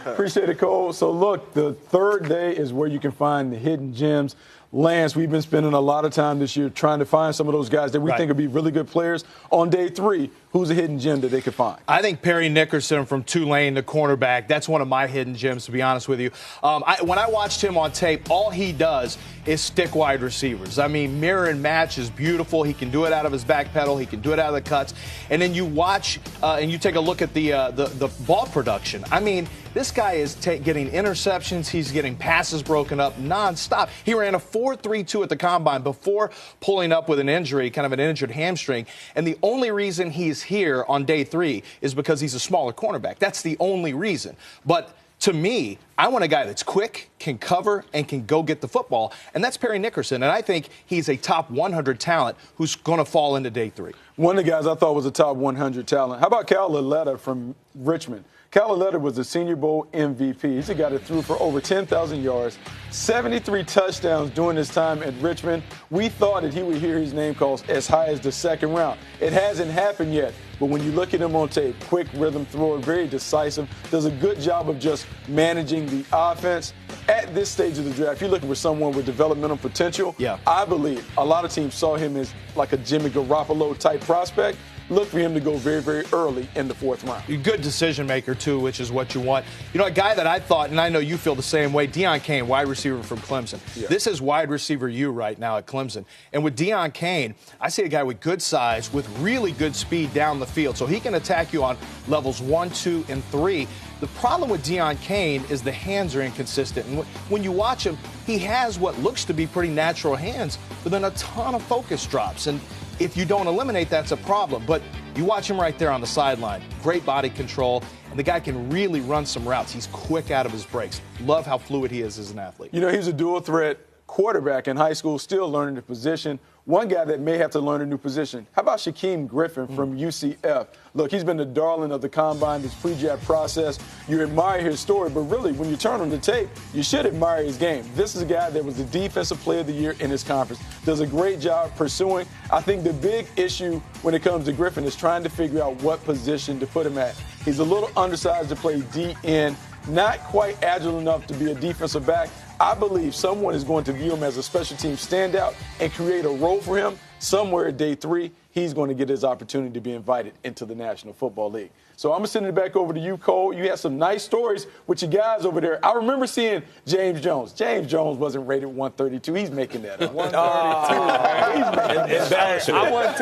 Appreciate it, Cole. So, look, the third day is where you can find the hidden gems. Lance, we've been spending a lot of time this year trying to find some of those guys that we think would be really good players. On day 3, who's a hidden gem that they could find? I think Perry Nickerson from Tulane, the cornerback, that's one of my hidden gems, to be honest with you. When I watched him on tape, all he does is stick wide receivers. I mean, mirror and match is beautiful. He can do it out of his back pedal. He can do it out of the cuts. And then you watch and you take a look at the ball production. I mean, this guy is getting interceptions. He's getting passes broken up nonstop. He ran a 4.32 at the combine before pulling up with an injury, kind of an injured hamstring. And the only reason he's here on day 3 is because he's a smaller cornerback. That's the only reason. But to me, I want a guy that's quick, can cover, and can go get the football. And that's Perry Nickerson. And I think he's a top 100 talent who's going to fall into day 3. One of the guys I thought was a top 100 talent. How about Cal Laletta from Richmond? Cal Laletta was the Senior Bowl MVP. He's a guy that threw for over 10,000 yards, 73 touchdowns during his time at Richmond. We thought that he would hear his name called as high as the second round. It hasn't happened yet, but when you look at him on tape, quick rhythm thrower, very decisive, does a good job of just managing the offense. At this stage of the draft, you're looking for someone with developmental potential. Yeah. I believe a lot of teams saw him as like a Jimmy Garoppolo type prospect. Look for him to go very, very early in the 4th round. A good decision maker, too, which is what you want. You know, a guy that I thought, and I know you feel the same way, Deon Cain, wide receiver from Clemson. Yeah. This is wide receiver U right now at Clemson. And with Deon Cain, I see a guy with good size, with really good speed down the field. So he can attack you on levels 1, 2, and 3. The problem with Deon Cain is the hands are inconsistent. And when you watch him, he has what looks to be pretty natural hands, but then a ton of focus drops. And if you don't eliminate, that's a problem. But you watch him right there on the sideline. Great body control. And the guy can really run some routes. He's quick out of his breaks. Love how fluid he is as an athlete. You know, he was a dual threat quarterback in high school, still learning the position. One guy that may have to learn a new position. How about Shaquem Griffin from UCF? Look, he's been the darling of the combine, this pre-draft process. You admire his story, but really, when you turn on the tape, you should admire his game. This is a guy that was the Defensive Player of the Year in his conference. Does a great job pursuing. I think the big issue when it comes to Griffin is trying to figure out what position to put him at. He's a little undersized to play DN, not quite agile enough to be a defensive back. I believe someone is going to view him as a special team standout and create a role for him. Somewhere at day 3, he's going to get his opportunity to be invited into the National Football League. So I'm going to send it back over to you, Cole. You had some nice stories with your guys over there. I remember seeing James Jones. James Jones wasn't rated 132. He's making that up. 132. I wouldn't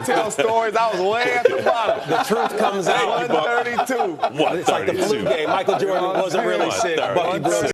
tell stories. I was way at the bottom. The truth comes out. 132. It's like the flu game. Michael Jordan wasn't really sick. Bucky Brooks